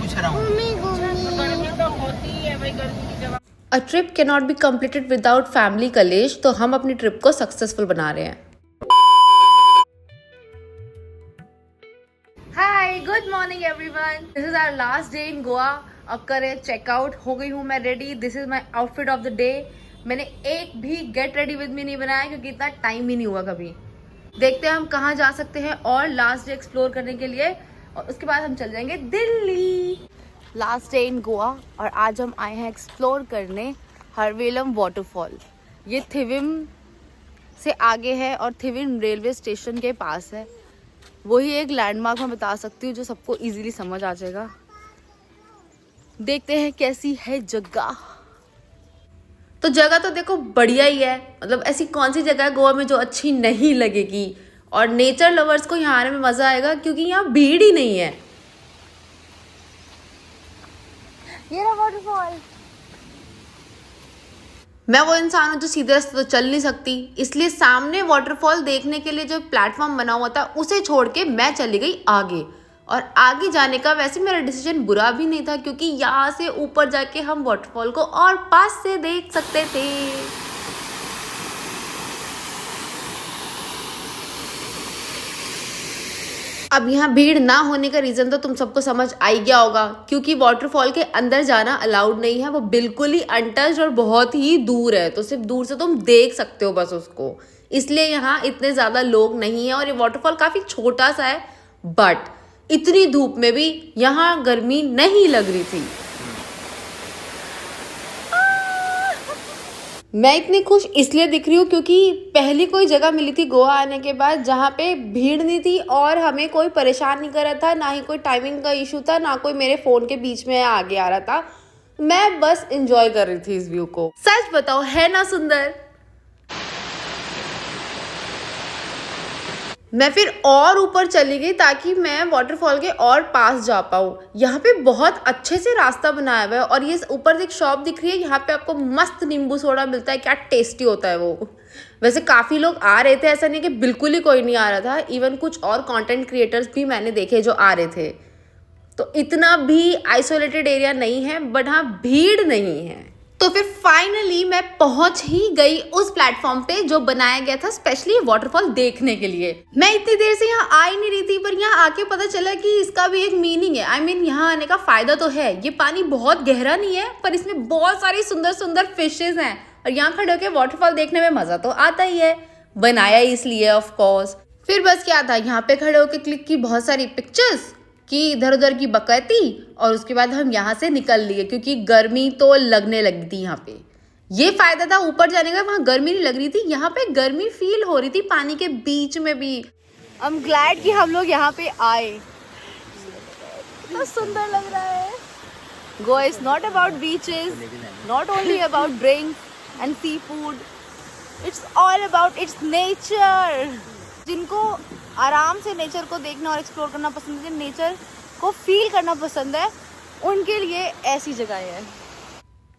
पूछ रहा हूँ। गर्मी तो होती है भाई, गर्मी की जगह। A trip can not be completed without family कलेश, तो हम अपनी ट्रिप को सक्सेसफुल बना रहे हैं। Hi, good morning everyone. This is our last day in Goa. अब करें चेकआउट। हो गई हूँ मैं ready. This is my outfit of the day. मैंने एक भी गेट रेडी विद मी नहीं बनाया क्योंकि इतना टाइम ही नहीं हुआ कभी। देखते हैं हम कहाँ जा सकते हैं और लास्ट डे एक्सप्लोर करने के लिए, और उसके बाद हम चल जाएंगे Delhi. Last day in Goa और आज हम आए हैं एक्सप्लोर करने हरवेलम वाटरफॉल। ये थिविम से आगे है और थिविम रेलवे स्टेशन के पास है। वही एक लैंडमार्क मैं बता सकती हूँ जो सबको इजीली समझ आ जाएगा। देखते हैं कैसी है जगह। तो जगह तो देखो बढ़िया ही है, मतलब ऐसी कौन सी जगह है गोवा में जो अच्छी नहीं लगेगी। और नेचर लवर्स को यहाँ आने में मजा आएगा क्योंकि यहाँ भीड़ ही नहीं है। ये रहा वाटरफॉल। मैं वो इंसान हूँ जो सीधे रास्ते तो चल नहीं सकती, इसलिए सामने वाटरफॉल देखने के लिए जो प्लेटफॉर्म बना हुआ था उसे छोड़ के मैं चली गई आगे। और आगे जाने का वैसे मेरा डिसीजन बुरा भी नहीं था क्योंकि यहाँ से ऊपर जाके हम वाटरफॉल को और पास से देख सकते थे। अब यहाँ भीड़ ना होने का रीजन तो तुम सबको समझ आ ही गया होगा, क्योंकि वाटरफॉल के अंदर जाना अलाउड नहीं है। वो बिल्कुल ही अनटच्ड और बहुत ही दूर है, तो सिर्फ दूर से तुम देख सकते हो बस उसको। इसलिए यहाँ इतने ज्यादा लोग नहीं है और ये वाटरफॉल काफी छोटा सा है। बट इतनी धूप में भी यहाँ गर्मी नहीं लग रही थी। मैं इतनी खुश इसलिए दिख रही हूँ क्योंकि पहली कोई जगह मिली थी गोवा आने के बाद जहाँ पे भीड़ नहीं थी और हमें कोई परेशान नहीं कर रहा था, ना ही कोई टाइमिंग का इशू था, ना कोई मेरे फोन के बीच में आगे आ रहा था। मैं बस एंजॉय कर रही थी इस व्यू को। सच बताओ, है ना सुंदर? मैं फिर और ऊपर चली गई ताकि मैं वाटरफॉल के और पास जा पाऊँ। यहाँ पे बहुत अच्छे से रास्ता बनाया हुआ है और ये ऊपर एक शॉप दिख रही है, यहाँ पे आपको मस्त नींबू सोडा मिलता है। क्या टेस्टी होता है वो। वैसे काफ़ी लोग आ रहे थे, ऐसा नहीं कि बिल्कुल ही कोई नहीं आ रहा था। इवन कुछ और कंटेंट क्रिएटर्स भी मैंने देखे जो आ रहे थे। तो इतना भी आइसोलेटेड एरिया नहीं है, बट हाँ भीड़ नहीं है। तो फिर फाइनली मैं पहुंच ही गई उस प्लेटफॉर्म पे जो बनाया गया था स्पेशली वाटरफॉल देखने के लिए। मैं इतनी देर से यहाँ आ ही नहीं रही थी, पर यहाँ आके पता चला कि इसका भी एक मीनिंग है। आई मीन यहाँ आने का फायदा तो है। ये पानी बहुत गहरा नहीं है, पर इसमें बहुत सारी सुंदर सुंदर फिशेज हैं और यहाँ खड़े होकर वाटरफॉल देखने में मजा तो आता ही है। बनाया ही इसलिए ऑफ कोर्स। फिर बस क्या था, यहाँ पे खड़े होकर क्लिक की बहुत सारी पिक्चर्स कि इधर उधर की बकैती, और उसके बाद हम यहाँ से निकल लिए क्योंकि गर्मी तो लगने लगी थी यहाँ पे। ये फायदा था ऊपर जाने का, वहाँ गर्मी नहीं लग रही थी, यहाँ पे गर्मी फील हो रही थी पानी के बीच में भी। आई एम ग्लैड कि हम लोग यहाँ पे आए। कितना सुंदर लग रहा है। Goa is not about beaches, not only about drink and seafood, it's all about its nature. जिनको आराम से नेचर को देखना और एक्सप्लोर करना पसंद है, नेचर को फील करना पसंद है, उनके लिए ऐसी जगह है।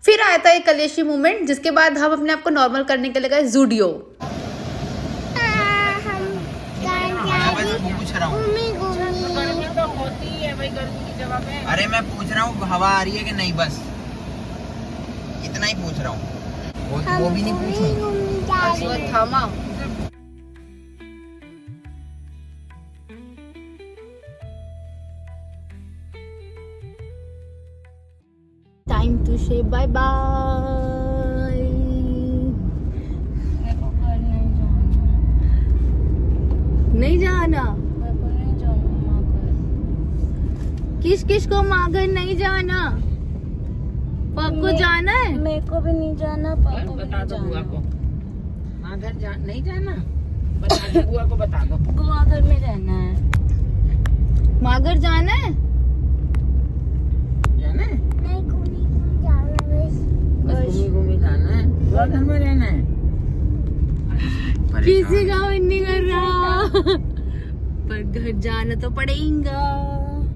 फिर आया था एक कलेशी मोमेंट, जिसके बाद हम अपने आप को नॉर्मल करने के लिए गए ज़ूडियो। पूछ रहा हूँ। गर्मी तो होती है भाई, गर्मी की जगह पे। अरे मैं पूछ रहा हूँ हवा आ रही है कि नहीं, बस इतना ही पूछ रहा हूँ। वो भी नहीं पूछूं। थामा टाइम टू से बाय बाय। नहीं जाना। किस किस को मागर नहीं जाना? पग को जाना है? मेरे को भी नहीं जाना, पापा को भी बता नहीं दो बुआ जाना। को। हाँ घर नहीं जाना, बता दो बुआ को, बता दो। गोवा घर में रहना है। मागर जाना है? जाना है, नहीं जाना बस घूमी घूमी जाना है, बुआ घर में रहना है। किसी का मन नहीं कर रहा पर घर जाना तो पड़ेगा।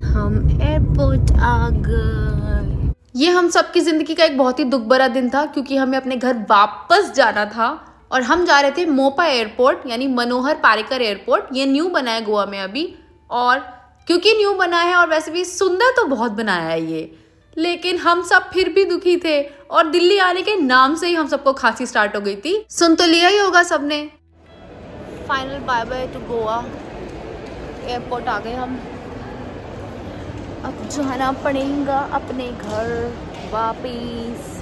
हम एयरपोर्ट आ गए। ये हम सबकी जिंदगी का एक बहुत ही दुख भरा दिन था क्योंकि हमें अपने घर वापस जाना था और हम जा रहे थे मोपा एयरपोर्ट, यानी मनोहर पारिकर एयरपोर्ट। ये न्यू बना है गोवा में अभी। और क्योंकि न्यू बना है और वैसे भी सुंदर तो बहुत बनाया है ये, लेकिन हम सब फिर भी दुखी थे और दिल्ली आने के नाम से ही हम सबको खांसी स्टार्ट हो गई थी। सुन तो लिया ही होगा सबने। Final bye bye to Goa. Airport आ गए हम, अब जाना पड़ेगा अपने घर वापिस।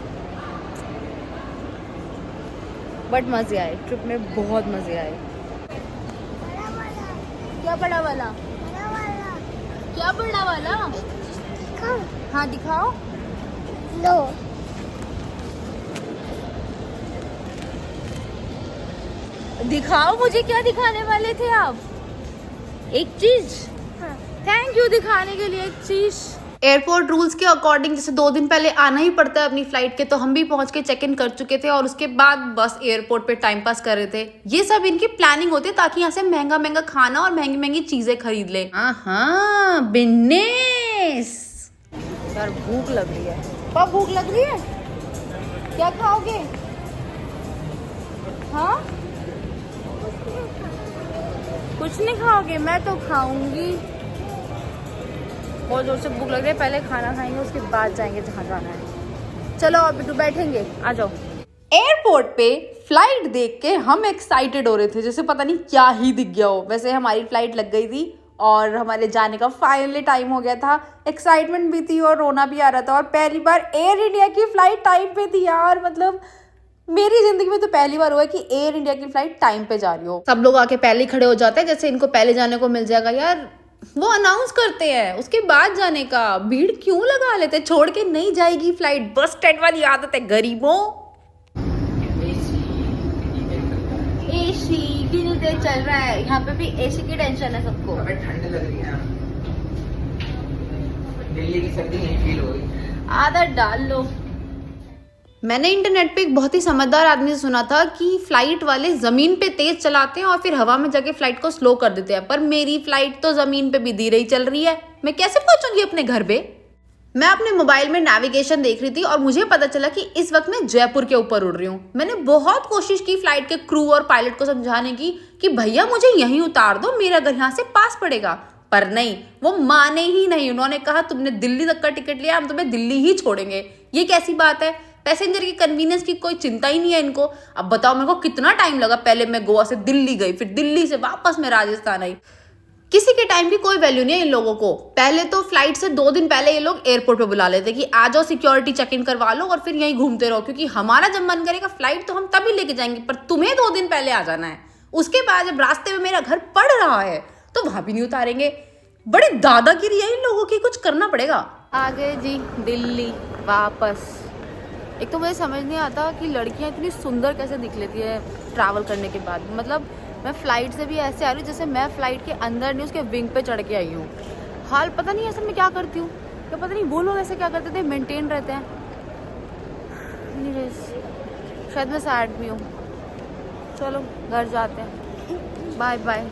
बट मजे आए, ट्रिप में बहुत मजे आए। क्या बड़ा वाला? क्या बड़ा वाला? हाँ दिखाओ। लो दिखाओ मुझे, क्या दिखाने वाले थे आप? एक चीज। थैंक यू दिखाने के लिए एक चीज। एयरपोर्ट रूल्स के अकॉर्डिंग जैसे 2 दिन पहले आना ही पड़ता है अपनी फ्लाइट के, तो हम भी पहुंच के चेक इन कर चुके थे और उसके बाद बस एयरपोर्ट पे टाइम पास कर रहे थे। ये सब इनकी प्लानिंग होती है ताकि यहाँ से महंगा महंगा खाना और महंगी महंगी चीजें खरीद ले। हाँ बिजनेस। यार भूख लग रही है। पापा भूख लग रही है, क्या खाओगे? हाँ कुछ नहीं खाओगे? मैं तो खाऊंगी। बहुत जोर से भूख लग रही है, पहले खाना खाएंगे उसके बाद जाएंगे जहाँ जाना है। चलो अब बिट्टू बैठेंगे, आ जाओ। एयरपोर्ट पे फ्लाइट देख के हम एक्साइटेड हो रहे थे जैसे पता नहीं क्या ही दिख गया हो। वैसे हमारी फ्लाइट लग गई थी और हमारे जाने का फाइनली टाइम हो गया था। एक्साइटमेंट भी थी और रोना भी आ रहा था, और पहली बार एयर इंडिया की फ्लाइट टाइम पे थी यार। मतलब मेरी जिंदगी में तो पहली बार हुआ है कि एयर इंडिया की फ्लाइट टाइम पे जा रही हो। सब लोग आके पहले ही खड़े हो जाते हैं जैसे इनको पहले जाने को मिल जाएगा। यार वो अनाउंस करते हैं उसके बाद जाने का, भीड़ क्यों लगा लेते? छोड़ के नहीं जाएगी फ्लाइट, बस स्टैंड वाली आदत है गरीबों। एसी कितनी देर चल रहा है? यहाँ पे भी एसी की टेंशन है सबको। अबे ठंड लग रही है, दिल्ली की सर्दी नहीं फील हो रही। आदत डाल लो। मैंने इंटरनेट पे एक बहुत ही समझदार आदमी से सुना था कि फ्लाइट वाले जमीन पे तेज चलाते हैं और फिर हवा में जाके फ्लाइट को स्लो कर देते हैं, पर मेरी फ्लाइट तो जमीन पे भी धीरे ही चल रही है। मैं कैसे पहुंचूंगी अपने घर पे? मैं अपने मोबाइल में नेविगेशन देख रही थी और मुझे पता चला कि इस वक्त मैं जयपुर के ऊपर उड़ रही हूँ। मैंने बहुत कोशिश की फ्लाइट के क्रू और पायलट को समझाने की कि भैया मुझे यहीं उतार दो, मेरा घर यहाँ से पास पड़ेगा, पर नहीं, वो माने ही नहीं। उन्होंने कहा तुमने दिल्ली तक का टिकट लिया, हम तुम्हें दिल्ली ही छोड़ेंगे। ये कैसी बात है? पैसेंजर की कन्वीनियंस की कोई चिंता ही नहीं है इनको। अब बताओ मेरे को कितना टाइम लगा, पहले मैं गोवा से दिल्ली गई, फिर दिल्ली से वापस मैं राजस्थान आई। किसी के टाइम की कोई वैल्यू नहीं है इन लोगों को। पहले तो फ्लाइट से 2 दिन पहले ये लोग एयरपोर्ट पे बुला लेते कि आ जाओ सिक्योरिटी चेक इन करवा लो और फिर यहीं घूमते रहो, क्योंकि हमारा जब मन करेगा फ्लाइट तो हम तभी लेके जाएंगे, पर तुम्हें 2 दिन पहले आ जाना है। उसके बाद जब रास्ते में मेरा घर पड़ रहा है तो वहां भी नहीं उतारेंगे। बड़ी दादागिरी है इन लोगों की, कुछ करना पड़ेगा। आ गए जी दिल्ली वापस। एक तो मुझे समझ नहीं आता कि लड़कियां इतनी सुंदर कैसे दिख लेती है ट्रैवल करने के बाद। मतलब मैं फ्लाइट से भी ऐसे आ रही हूँ जैसे मैं फ्लाइट के अंदर नहीं उसके विंग पे चढ़ के आई हूँ। हाल पता नहीं ऐसे मैं क्या करती हूँ, क्या पता नहीं वो लोग ऐसे क्या करते थे, मेंटेन रहते हैं। शायद मैं सैड भी हूँ। चलो घर जाते हैं, बाय बाय।